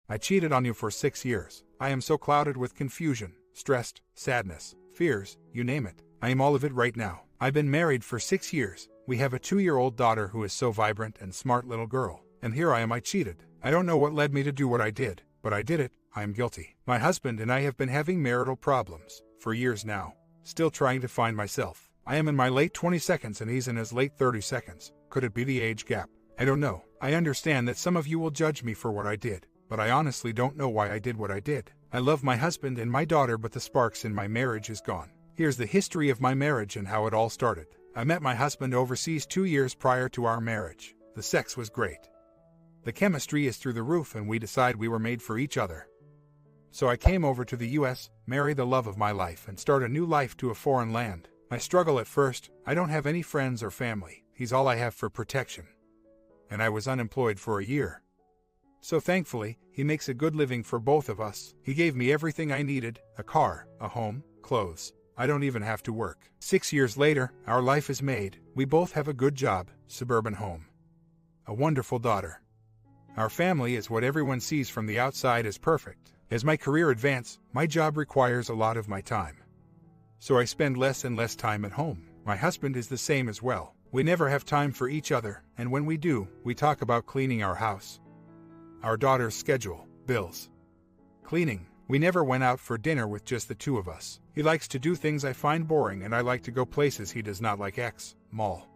I cheated on you for 6 years. I am so clouded with confusion, stressed, sadness, fears, you name it. I am all of it right now. I've been married for 6 years. We have a 2-year-old daughter who is so vibrant and smart little girl. And here I cheated. I don't know what led me to do what I did, but I did it. I am guilty. My husband and I have been having marital problems for years now. Still trying to find myself. I am in my late 22nd and he's in his late 32nd. Could it be the age gap? I don't know. I understand that some of you will judge me for what I did, but I honestly don't know why I did what I did. I love my husband and my daughter, but the sparks in my marriage is gone. Here's the history of my marriage and how it all started. I met my husband overseas 2 years prior to our marriage. The sex was great. The chemistry is through the roof and we decided we were made for each other. So I came over to the US, marry the love of my life, and start a new life to a foreign land. I struggle at first. I don't have any friends or family. He's all I have for protection. And I was unemployed for a year. So thankfully, he makes a good living for both of us. He gave me everything I needed, a car, a home, clothes. I don't even have to work. 6 years later, our life is made. We both have a good job, suburban home. A wonderful daughter. Our family is what everyone sees from the outside as perfect. As my career advances, my job requires a lot of my time. So I spend less and less time at home. My husband is the same as well. We never have time for each other, and when we do, we talk about cleaning our house. Our daughter's schedule, bills, cleaning. We never went out for dinner with just the two of us. He likes to do things I find boring and I like to go places he does not like. Mall,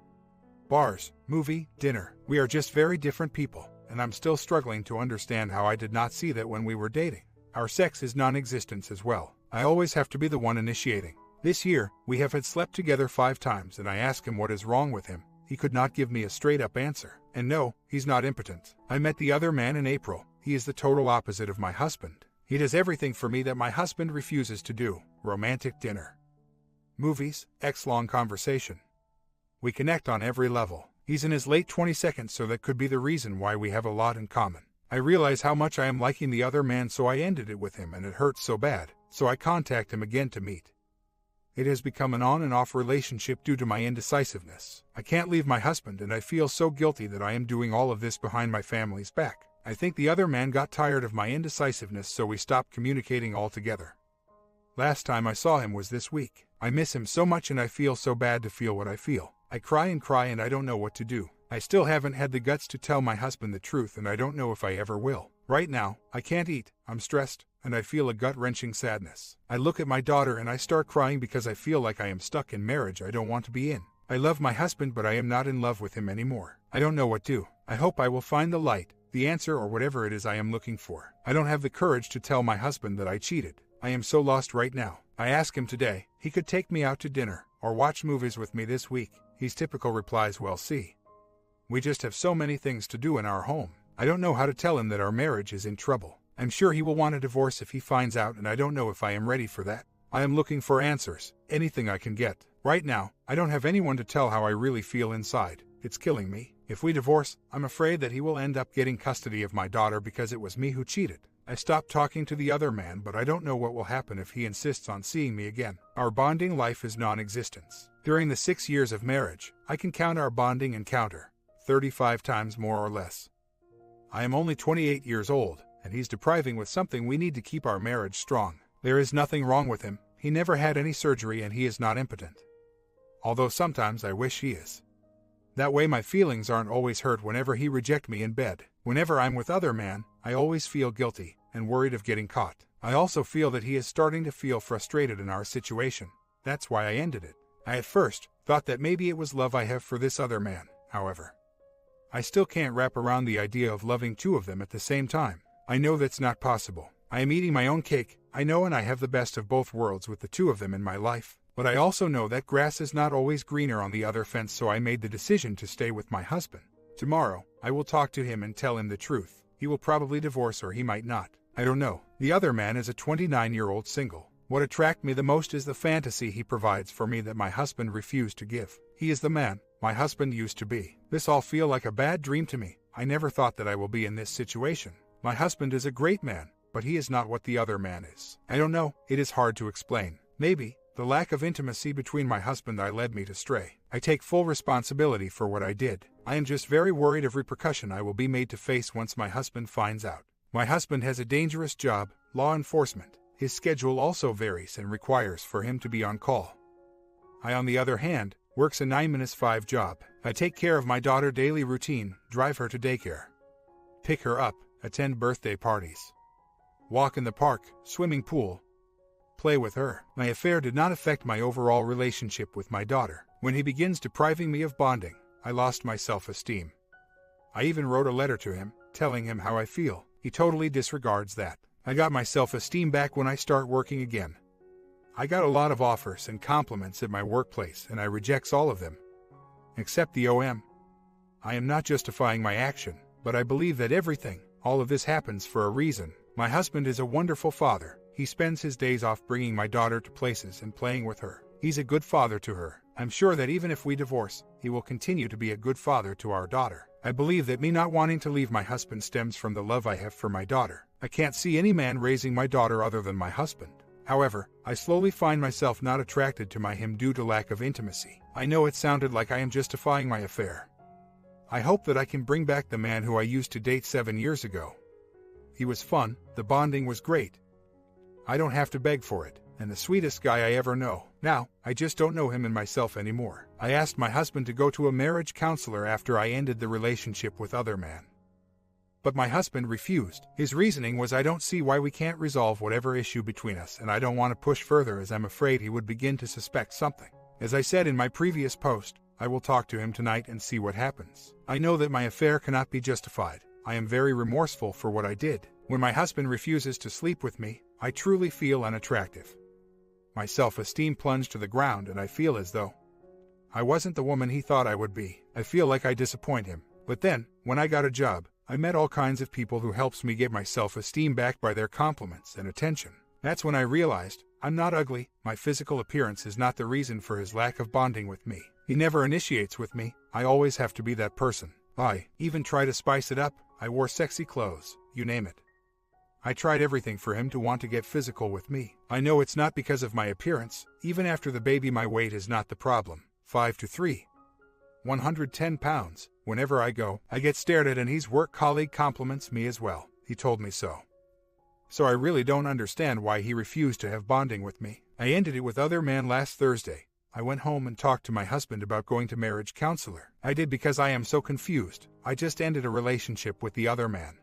bars, movie, dinner. We are just very different people, and I'm still struggling to understand how I did not see that when we were dating. Our sex is non-existent as well. I always have to be the one initiating. This year, we have had slept together 5 times and I asked him what is wrong with him. He could not give me a straight-up answer. And no, he's not impotent. I met the other man in April. He is the total opposite of my husband. He does everything for me that my husband refuses to do. Romantic dinner, movies, long conversation. We connect on every level. He's in his late 22nd, so that could be the reason why we have a lot in common. I realize how much I am liking the other man, so I ended it with him and it hurts so bad. So I contact him again to meet. It has become an on and off relationship due to my indecisiveness. I can't leave my husband and I feel so guilty that I am doing all of this behind my family's back. I think the other man got tired of my indecisiveness, so we stopped communicating altogether. Last time I saw him was this week. I miss him so much and I feel so bad to feel what I feel. I cry and I don't know what to do. I still haven't had the guts to tell my husband the truth and I don't know if I ever will. Right now, I can't eat, I'm stressed, and I feel a gut-wrenching sadness. I look at my daughter and I start crying because I feel like I am stuck in marriage I don't want to be in. I love my husband, but I am not in love with him anymore. I don't know what to do. I hope I will find the light, the answer, or whatever it is I am looking for. I don't have the courage to tell my husband that I cheated. I am so lost right now. I asked him today. He could take me out to dinner or watch movies with me this week. His typical replies, well, see, we just have so many things to do in our home. I don't know how to tell him that our marriage is in trouble. I'm sure he will want a divorce if he finds out, and I don't know if I am ready for that. I am looking for answers, anything I can get. Right now, I don't have anyone to tell how I really feel inside. It's killing me. If we divorce, I'm afraid that he will end up getting custody of my daughter because it was me who cheated. I stopped talking to the other man, but I don't know what will happen if he insists on seeing me again. Our bonding life is non-existent. During the 6 years of marriage, I can count our bonding encounter 35 times more or less. I am only 28 years old, and he's depriving with something we need to keep our marriage strong. There is nothing wrong with him. He never had any surgery and he is not impotent. Although sometimes I wish he is. That way my feelings aren't always hurt whenever he rejects me in bed. Whenever I'm with other man, I always feel guilty and worried of getting caught. I also feel that he is starting to feel frustrated in our situation. That's why I ended it. I at first thought that maybe it was love I have for this other man. However, I still can't wrap around the idea of loving 2 of them at the same time. I know that's not possible. I am eating my own cake, I know, and I have the best of both worlds with the 2 of them in my life. But I also know that grass is not always greener on the other fence, so I made the decision to stay with my husband. Tomorrow, I will talk to him and tell him the truth. He will probably divorce or he might not. I don't know. The other man is a 29-year-old single. What attracts me the most is the fantasy he provides for me that my husband refused to give. He is the man my husband used to be. This all feels like a bad dream to me. I never thought that I will be in this situation. My husband is a great man, but he is not what the other man is. I don't know. It is hard to explain. Maybe the lack of intimacy between my husband and I led me to stray. I take full responsibility for what I did. I am just very worried of repercussion I will be made to face once my husband finds out. My husband has a dangerous job, law enforcement. His schedule also varies and requires for him to be on call. I, on the other hand, works a 9-to-5 job. I take care of my daughter's daily routine, drive her to daycare, pick her up, attend birthday parties, walk in the park, swimming pool, play with her. My affair did not affect my overall relationship with my daughter. When he begins depriving me of bonding, I lost my self-esteem. I even wrote a letter to him, telling him how I feel. He totally disregards that. I got my self-esteem back when I start working again. I got a lot of offers and compliments at my workplace, and I rejects all of them, except the OM. I am not justifying my action, but I believe that all of this happens for a reason. My husband is a wonderful father. He spends his days off bringing my daughter to places and playing with her. He's a good father to her. I'm sure that even if we divorce, he will continue to be a good father to our daughter. I believe that me not wanting to leave my husband stems from the love I have for my daughter. I can't see any man raising my daughter other than my husband. However, I slowly find myself not attracted to him due to lack of intimacy. I know it sounded like I am justifying my affair. I hope that I can bring back the man who I used to date 7 years ago. He was fun, the bonding was great. I don't have to beg for it, and the sweetest guy I ever know. Now, I just don't know him and myself anymore. I asked my husband to go to a marriage counselor after I ended the relationship with other man. But my husband refused. His reasoning was, I don't see why we can't resolve whatever issue between us, and I don't want to push further as I'm afraid he would begin to suspect something. As I said in my previous post, I will talk to him tonight and see what happens. I know that my affair cannot be justified. I am very remorseful for what I did. When my husband refuses to sleep with me, I truly feel unattractive. My self-esteem plunged to the ground, and I feel as though I wasn't the woman he thought I would be. I feel like I disappoint him. But then, when I got a job, I met all kinds of people who helps me get my self-esteem back by their compliments and attention. That's when I realized, I'm not ugly. My physical appearance is not the reason for his lack of bonding with me. He never initiates with me. I always have to be that person. I even try to spice it up. I wore sexy clothes, you name it. I tried everything for him to want to get physical with me. I know it's not because of my appearance. Even after the baby, my weight is not the problem. 5'3", 110 pounds. Whenever I go, I get stared at, and his work colleague compliments me as well. He told me so. So I really don't understand why he refused to have bonding with me. I ended it with other man last Thursday. I went home and talked to my husband about going to marriage counselor. I did because I am so confused. I just ended a relationship with the other man.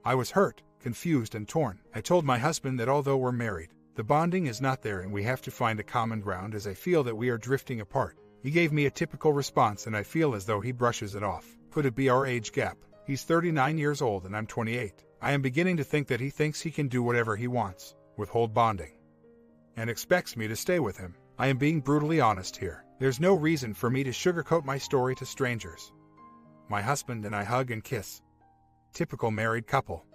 I was hurt, confused, and torn. I told my husband that although we're married, the bonding is not there and we have to find a common ground, as I feel that we are drifting apart. He gave me a typical response, and I feel as though he brushes it off. Could it be our age gap? He's 39 years old and I'm 28. I am beginning to think that he thinks he can do whatever he wants, withhold bonding, and expects me to stay with him. I am being brutally honest here. There's no reason for me to sugarcoat my story to strangers. My husband and I hug and kiss. Typical married couple.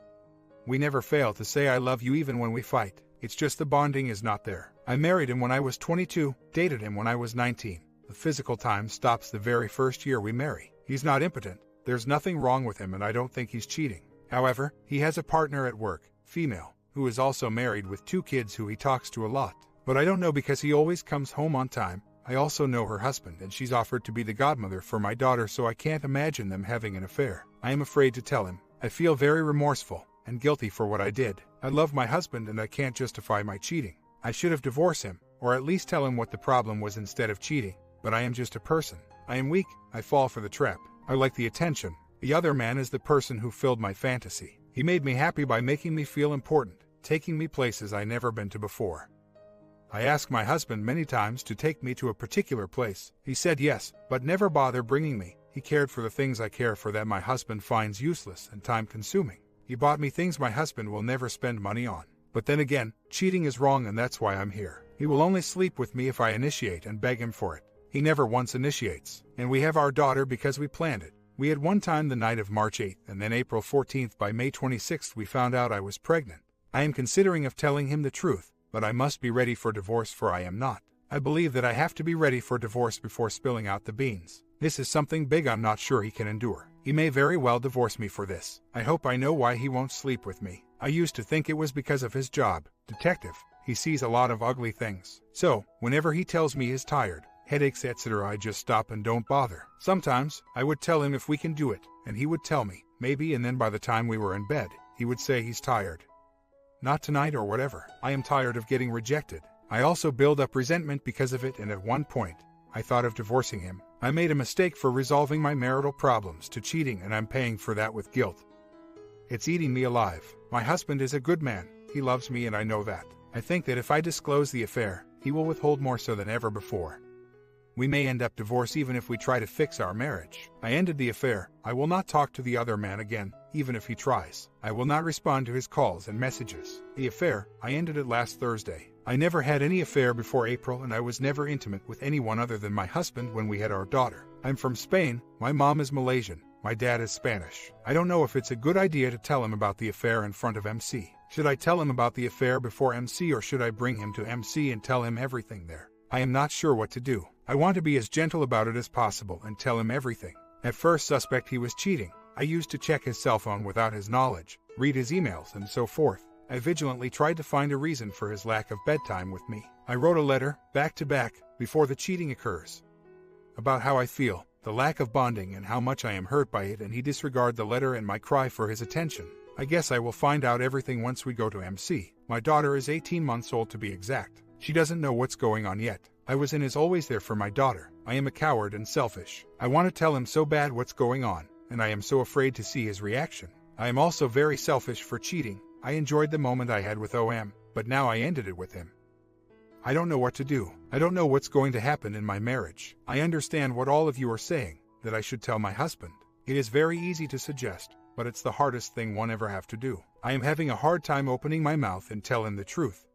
We never fail to say I love you even when we fight. It's just the bonding is not there. I married him when I was 22, dated him when I was 19. The physical time stops the very first year we marry. He's not impotent. There's nothing wrong with him, and I don't think he's cheating. However, he has a partner at work, female, who is also married with 2 kids who he talks to a lot. But I don't know because he always comes home on time. I also know her husband, and she's offered to be the godmother for my daughter, so I can't imagine them having an affair. I am afraid to tell him. I feel very remorseful and guilty for what I did. I love my husband and I can't justify my cheating. I should have divorced him, or at least tell him what the problem was instead of cheating. But I am just a person. I am weak. I fall for the trap. I like the attention. The other man is the person who filled my fantasy. He made me happy by making me feel important, taking me places I never been to before. I asked my husband many times to take me to a particular place. He said yes, but never bother bringing me. He cared for the things I care for that my husband finds useless and time-consuming. He bought me things my husband will never spend money on. But then again, cheating is wrong, and that's why I'm here. He will only sleep with me if I initiate and beg him for it. He never once initiates. And we have our daughter because we planned it. We had one time the night of March 8th and then April 14th. By May 26th we found out I was pregnant. I am considering of telling him the truth, but I must be ready for divorce, for I am not. I believe that I have to be ready for divorce before spilling out the beans. This is something big I'm not sure he can endure. He may very well divorce me for this. I hope I know why he won't sleep with me. I used to think it was because of his job, detective. He sees a lot of ugly things. So, whenever he tells me he's tired, headaches, etc., I just stop and don't bother. Sometimes, I would tell him if we can do it, and he would tell me, maybe, and then by the time we were in bed, he would say he's tired. Not tonight or whatever. I am tired of getting rejected. I also build up resentment because of it, and at one point, I thought of divorcing him. I made a mistake for resolving my marital problems to cheating, and I'm paying for that with guilt. It's eating me alive. My husband is a good man. He loves me, and I know that. I think that if I disclose the affair, he will withhold more so than ever before. We may end up divorced even if we try to fix our marriage. I ended the affair. I will not talk to the other man again, even if he tries. I will not respond to his calls and messages. The affair, I ended it last Thursday. I never had any affair before April, and I was never intimate with anyone other than my husband when we had our daughter. I'm from Spain. My mom is Malaysian. My dad is Spanish. I don't know if it's a good idea to tell him about the affair in front of MC. Should I tell him about the affair before MC, or should I bring him to MC and tell him everything there? I am not sure what to do. I want to be as gentle about it as possible and tell him everything. At first suspect he was cheating. I used to check his cell phone without his knowledge, read his emails, and so forth. I vigilantly tried to find a reason for his lack of bedtime with me. I wrote a letter, back to back, before the cheating occurs, about how I feel, the lack of bonding, and how much I am hurt by it, and he disregarded the letter and my cry for his attention. I guess I will find out everything once we go to MC. My daughter is 18 months old to be exact. She doesn't know what's going on yet. I was and is always there for my daughter. I am a coward and selfish. I want to tell him so bad what's going on, and I am so afraid to see his reaction. I am also very selfish for cheating. I enjoyed the moment I had with OM, but now I ended it with him. I don't know what to do. I don't know what's going to happen in my marriage. I understand what all of you are saying, that I should tell my husband. It is very easy to suggest, but it's the hardest thing one ever have to do. I am having a hard time opening my mouth and tell him the truth.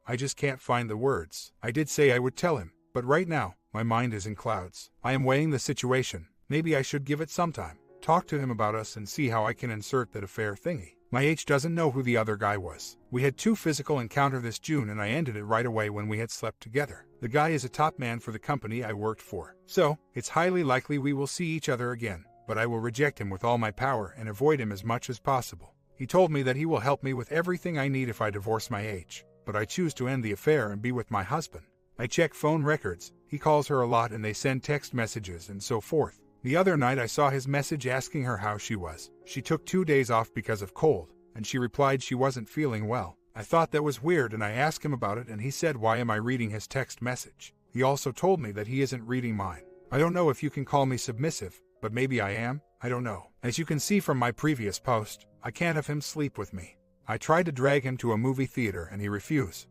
I just can't find the words. I did say I would tell him, but right now, my mind is in clouds. I am weighing the situation. Maybe I should give it some time. Talk to him about us and see how I can insert that affair thingy. My H doesn't know who the other guy was. We had 2 physical encounters this June, and I ended it right away when we had slept together. The guy is a top man for the company I worked for. So, it's highly likely we will see each other again, but I will reject him with all my power and avoid him as much as possible. He told me that he will help me with everything I need if I divorce my H, but I choose to end the affair and be with my husband. I check phone records. He calls her a lot and they send text messages and so forth. The other night I saw his message asking her how she was. She took 2 days off because of cold, and she replied she wasn't feeling well. I thought that was weird, and I asked him about it, and he said, why am I reading his text message? He also told me that he isn't reading mine. I don't know if you can call me submissive, but maybe I am. I don't know. As you can see from my previous post, I can't have him sleep with me. I tried to drag him to a movie theater and he refused.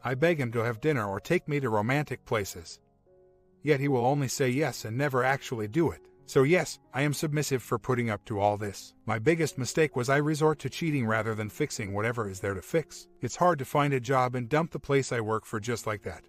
I beg him to have dinner or take me to romantic places. Yet he will only say yes and never actually do it. So yes, I am submissive for putting up to all this. My biggest mistake was I resort to cheating rather than fixing whatever is there to fix. It's hard to find a job and dump the place I work for just like that,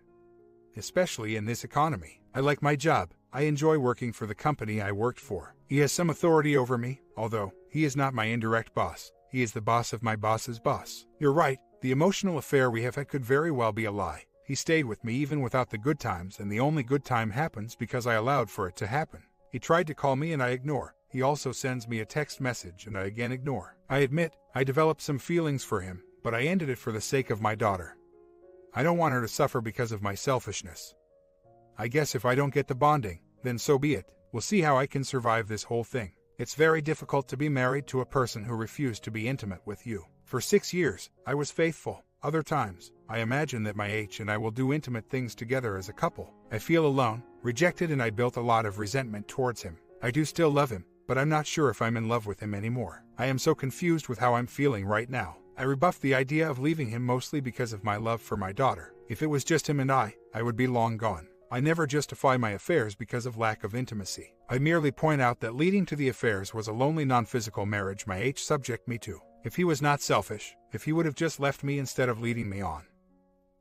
especially in this economy. I like my job. I enjoy working for the company I worked for. He has some authority over me, although he is not my indirect boss. He is the boss of my boss's boss. You're right, the emotional affair we have had could very well be a lie. He stayed with me even without the good times, and the only good time happens because I allowed for it to happen. He tried to call me and I ignore. He also sends me a text message and I again ignore. I admit, I developed some feelings for him, but I ended it for the sake of my daughter. I don't want her to suffer because of my selfishness. I guess if I don't get the bonding, then so be it. We'll see how I can survive this whole thing. It's very difficult to be married to a person who refused to be intimate with you. For 6 years, I was faithful. Other times, I imagine that my H and I will do intimate things together as a couple. I feel alone, rejected, and I built a lot of resentment towards him. I do still love him, but I'm not sure if I'm in love with him anymore. I am so confused with how I'm feeling right now. I rebuffed the idea of leaving him mostly because of my love for my daughter. If it was just him and I would be long gone. I never justify my affairs because of lack of intimacy. I merely point out that leading to the affairs was a lonely non-physical marriage my H subject me to. If he was not selfish, if he would have just left me instead of leading me on,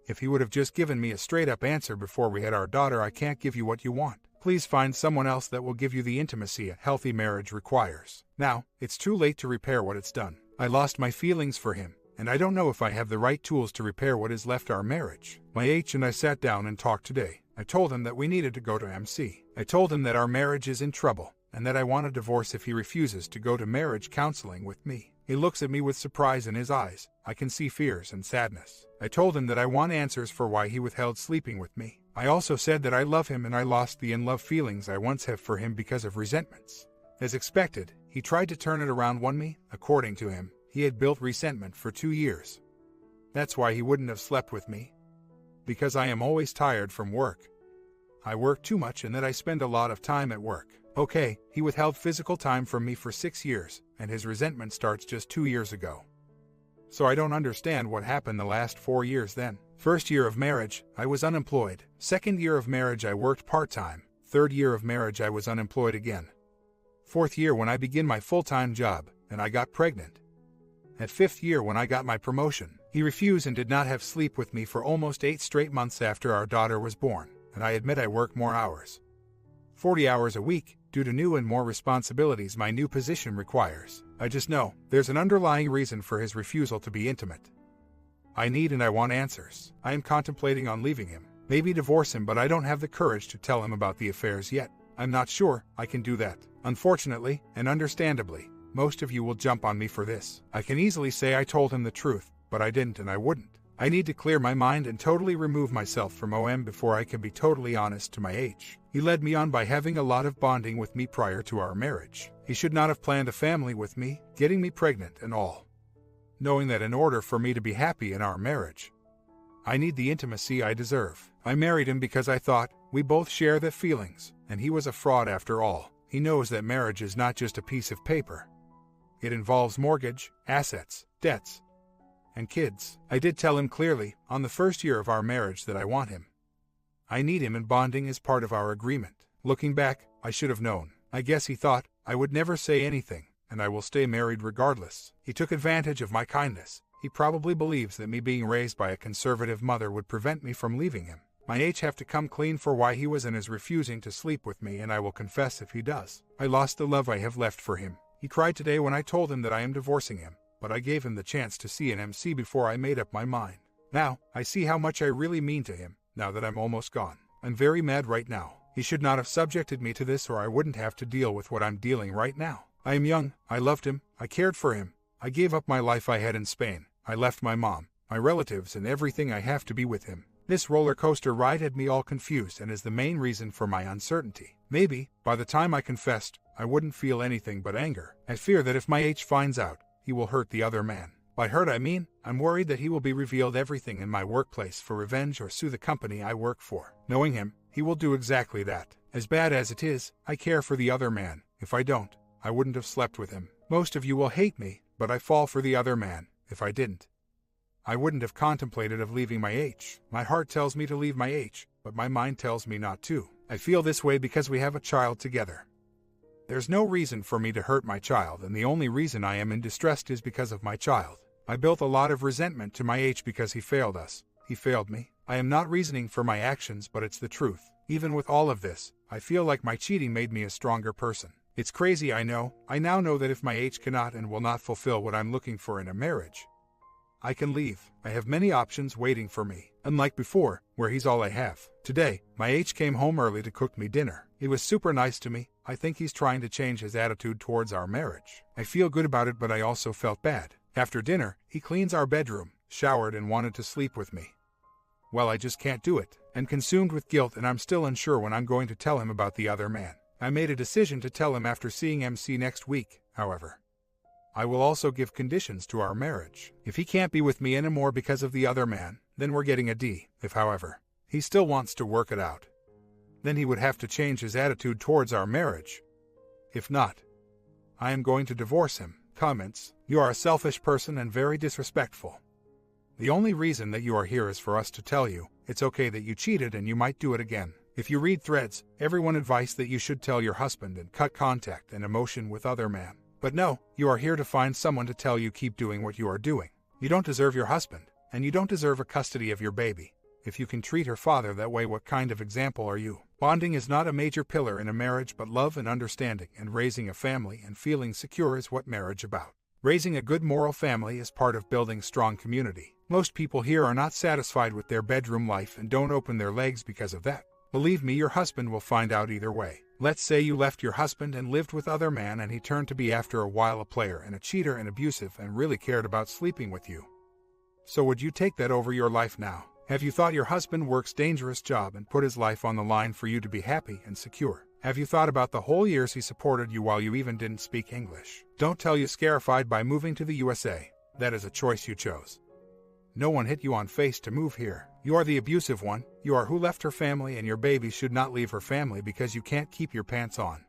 if he would have just given me a straight-up answer before we had our daughter, I can't give you what you want. Please find someone else that will give you the intimacy a healthy marriage requires. Now, it's too late to repair what it's done. I lost my feelings for him, and I don't know if I have the right tools to repair what has left our marriage. My H and I sat down and talked today. I told him that we needed to go to MC. I told him that our marriage is in trouble, and that I want a divorce if he refuses to go to marriage counseling with me. He looks at me with surprise in his eyes. I can see fears and sadness. I told him that I want answers for why he withheld sleeping with me. I also said that I love him and I lost the in-love feelings I once have for him because of resentments. As expected, he tried to turn it around on me. According to him, He had built resentment for 2 years. That's why he wouldn't have slept with me. Because I am always tired from work. I work too much and that I spend a lot of time at work. Okay, he withheld physical time from me for 6 years, and his resentment starts just 2 years ago. So I don't understand what happened the last 4 years then. First year of marriage, I was unemployed. Second year of marriage, I worked part-time. Third year of marriage, I was unemployed again. Fourth year when I began my full-time job, and I got pregnant. At fifth year when I got my promotion, he refused and did not have sleep with me for almost 8 straight months after our daughter was born, and I admit I work more hours. 40 hours a week, due to new and more responsibilities my new position requires. I just know there's an underlying reason for his refusal to be intimate. I need and I want answers. I am contemplating on leaving him, maybe divorce him, but I don't have the courage to tell him about the affairs yet. I'm not sure I can do that. Unfortunately, and understandably, most of you will jump on me for this. I can easily say I told him the truth, but I didn't and I wouldn't. I need to clear my mind and totally remove myself from OM before I can be totally honest to my H. He led me on by having a lot of bonding with me prior to our marriage. He should not have planned a family with me, getting me pregnant and all. Knowing that in order for me to be happy in our marriage, I need the intimacy I deserve. I married him because I thought we both share the feelings, and he was a fraud after all. He knows that marriage is not just a piece of paper. It involves mortgage, assets, debts, and kids. I did tell him clearly, on the first year of our marriage, that I want him. I need him, and bonding is part of our agreement. Looking back, I should have known. I guess he thought I would never say anything, and I will stay married regardless. He took advantage of my kindness. He probably believes that me being raised by a conservative mother would prevent me from leaving him. My H have to come clean for why he was and is refusing to sleep with me, and I will confess if he does. I lost the love I have left for him. He cried today when I told him that I am divorcing him, but I gave him the chance to see an MC before I made up my mind. Now, I see how much I really mean to him, now that I'm almost gone. I'm very mad right now. He should not have subjected me to this, or I wouldn't have to deal with what I'm dealing right now. I am young, I loved him, I cared for him. I gave up my life I had in Spain. I left my mom, my relatives, and everything I have to be with him. This roller coaster ride had me all confused and is the main reason for my uncertainty. Maybe, by the time I confessed, I wouldn't feel anything but anger. I fear that if my H finds out, he will hurt the other man. By hurt I mean, I'm worried that he will be revealed everything in my workplace for revenge or sue the company I work for. Knowing him, he will do exactly that. As bad as it is, I care for the other man. If I don't, I wouldn't have slept with him. Most of you will hate me, but I fall for the other man. If I didn't, I wouldn't have contemplated of leaving my H. My heart tells me to leave my H, but my mind tells me not to. I feel this way because we have a child together. There's no reason for me to hurt my child, and the only reason I am in distress is because of my child. I built a lot of resentment to my H because he failed us. He failed me. I am not reasoning for my actions, but it's the truth. Even with all of this, I feel like my cheating made me a stronger person. It's crazy, I know. I now know that if my H cannot and will not fulfill what I'm looking for in a marriage, I can leave. I have many options waiting for me, unlike before, where he's all I have. Today, my H came home early to cook me dinner. He was super nice to me. I think he's trying to change his attitude towards our marriage. I feel good about it, but I also felt bad. After dinner, he cleans our bedroom, showered, and wanted to sleep with me. Well, I just can't do it. I'm consumed with guilt, and I'm still unsure when I'm going to tell him about the other man. I made a decision to tell him after seeing MC next week, however. I will also give conditions to our marriage. If he can't be with me anymore because of the other man, then we're getting a D. If, however, he still wants to work it out, then he would have to change his attitude towards our marriage. If not, I am going to divorce him. Comments: you are a selfish person and very disrespectful. The only reason that you are here is for us to tell you it's okay that you cheated and you might do it again. If you read threads, everyone advice that you should tell your husband and cut contact and emotion with other man. But no, you are here to find someone to tell you keep doing what you are doing. You don't deserve your husband, and you don't deserve a custody of your baby. If you can treat her father that way, what kind of example are you? Bonding is not a major pillar in a marriage, but love and understanding and raising a family and feeling secure is what marriage about. Raising a good moral family is part of building strong community. Most people here are not satisfied with their bedroom life and don't open their legs because of that. Believe me, your husband will find out either way. Let's say you left your husband and lived with other man, and he turned to be after a while a player and a cheater and abusive and really cared about sleeping with you. So would you take that over your life now? Have you thought your husband works dangerous job and put his life on the line for you to be happy and secure? Have you thought about the whole years he supported you while you even didn't speak English? Don't tell you scarified by moving to the USA. That is a choice you chose. No one hit you on face to move here. You are the abusive one. You are who left her family, and your baby should not leave her family because you can't keep your pants on.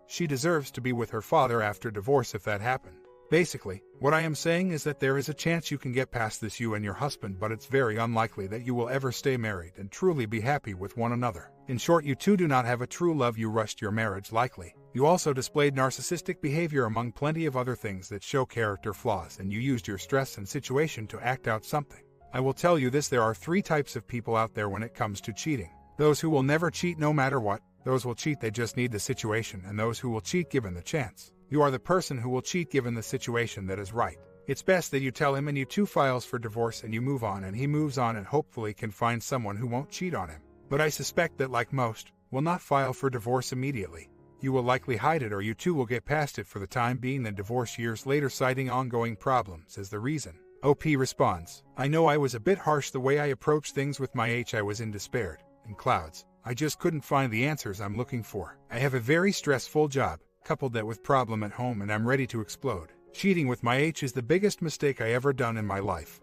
She deserves to be with her father after divorce if that happened. Basically, what I am saying is that there is a chance you can get past this, you and your husband, but it's very unlikely that you will ever stay married and truly be happy with one another. In short, you two do not have a true love. You rushed your marriage likely. You also displayed narcissistic behavior among plenty of other things that show character flaws, and you used your stress and situation to act out something. I will tell you this, there are 3 types of people out there when it comes to cheating. Those who will never cheat no matter what, those will cheat they just need the situation, and those who will cheat given the chance. You are the person who will cheat given the situation that is right. It's best that you tell him and you two files for divorce and you move on, and he moves on and hopefully can find someone who won't cheat on him. But I suspect that, like most, will not file for divorce immediately. You will likely hide it, or you two will get past it for the time being, then divorce years later citing ongoing problems as the reason. OP responds, I know I was a bit harsh the way I approached things with my H. I was in despair, in clouds. I just couldn't find the answers I'm looking for. I have a very stressful job, coupled that with problem at home, and I'm ready to explode. Cheating with my H is the biggest mistake I ever done in my life.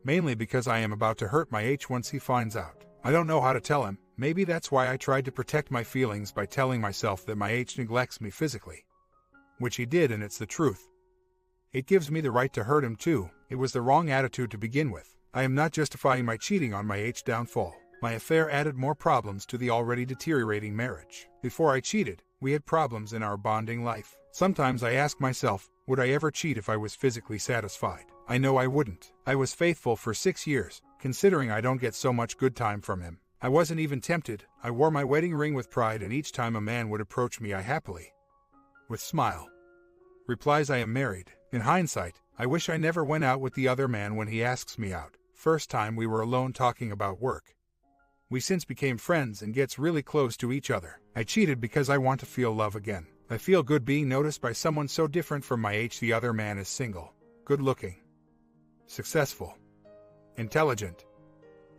Mainly because I am about to hurt my H once he finds out. I don't know how to tell him. Maybe that's why I tried to protect my feelings by telling myself that my H neglects me physically. Which he did, and it's the truth. It gives me the right to hurt him too. It was the wrong attitude to begin with. I am not justifying my cheating on my H downfall. My affair added more problems to the already deteriorating marriage. Before I cheated, we had problems in our bonding life. Sometimes I ask myself, would I ever cheat if I was physically satisfied? I know I wouldn't. I was faithful for 6 years, considering I don't get so much good time from him. I wasn't even tempted. I wore my wedding ring with pride, and each time a man would approach me, I happily, with smile, replies I am married. In hindsight, I wish I never went out with the other man when he asks me out. First time we were alone talking about work. We since became friends and gets really close to each other. I cheated because I want to feel love again. I feel good being noticed by someone so different from my H. The other man is single, good looking, successful, intelligent.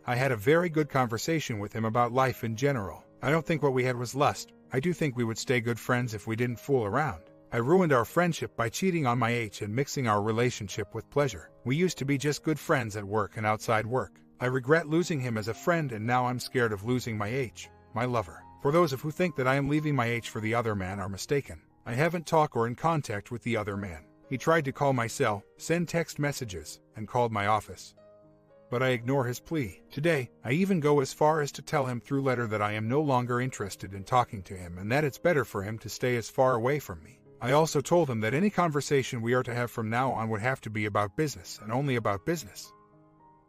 I had a very good conversation with him about life in general. I don't think what we had was lust. I do think we would stay good friends if we didn't fool around. I ruined our friendship by cheating on my H and mixing our relationship with pleasure. We used to be just good friends at work and outside work. I regret losing him as a friend, and now I'm scared of losing my H, my lover. For those of who think that I am leaving my H for the other man are mistaken. I haven't talked or in contact with the other man. He tried to call my cell, send text messages, and called my office. But I ignore his plea. Today, I even go as far as to tell him through letter that I am no longer interested in talking to him and that it's better for him to stay as far away from me. I also told him that any conversation we are to have from now on would have to be about business and only about business.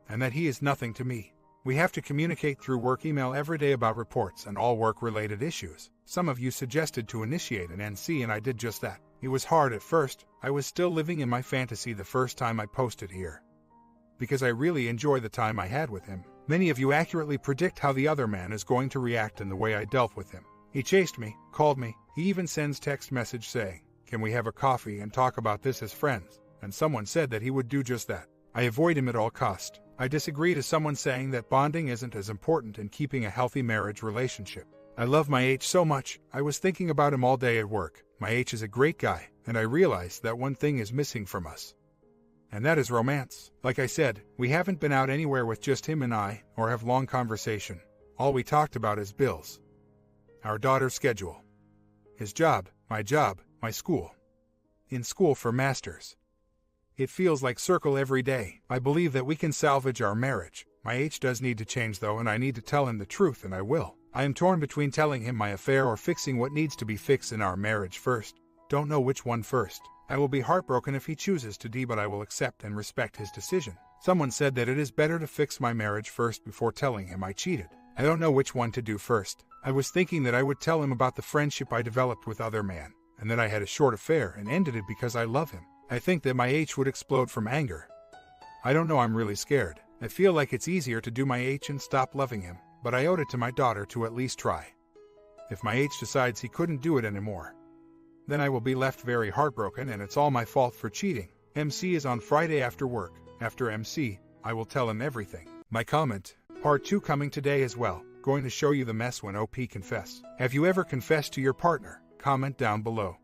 And that he is nothing to me. We have to communicate through work email every day about reports and all work-related issues. Some of you suggested to initiate an NC, and I did just that. It was hard at first. I was still living in my fantasy the first time I posted here, because I really enjoy the time I had with him. Many of you accurately predict how the other man is going to react and the way I dealt with him. He chased me, called me, he even sends text message saying, "Can we have a coffee and talk about this as friends?" And someone said that he would do just that. I avoid him at all cost. I disagree to someone saying that bonding isn't as important in keeping a healthy marriage relationship. I love my H so much. I was thinking about him all day at work. My H is a great guy, and I realized that one thing is missing from us. And that is romance. Like I said, we haven't been out anywhere with just him and I, or have long conversation. All we talked about is bills, our daughter's schedule, his job, my school. In school for masters. It feels like circle every day. I believe that we can salvage our marriage. My H does need to change though, and I need to tell him the truth, and I will. I am torn between telling him my affair or fixing what needs to be fixed in our marriage first. Don't know which one first. I will be heartbroken if he chooses to but I will accept and respect his decision. Someone said that it is better to fix my marriage first before telling him I cheated. I don't know which one to do first. I was thinking that I would tell him about the friendship I developed with other man, and that I had a short affair and ended it because I love him. I think that my H would explode from anger. I don't know, I'm really scared. I feel like it's easier to do my H and stop loving him, but I owed it to my daughter to at least try. If my H decides he couldn't do it anymore, then I will be left very heartbroken, and it's all my fault for cheating. MC is on Friday after work. After MC, I will tell him everything. My comment, part 2 coming today as well. Going to show you the mess when OP confess. Have you ever confessed to your partner? Comment down below.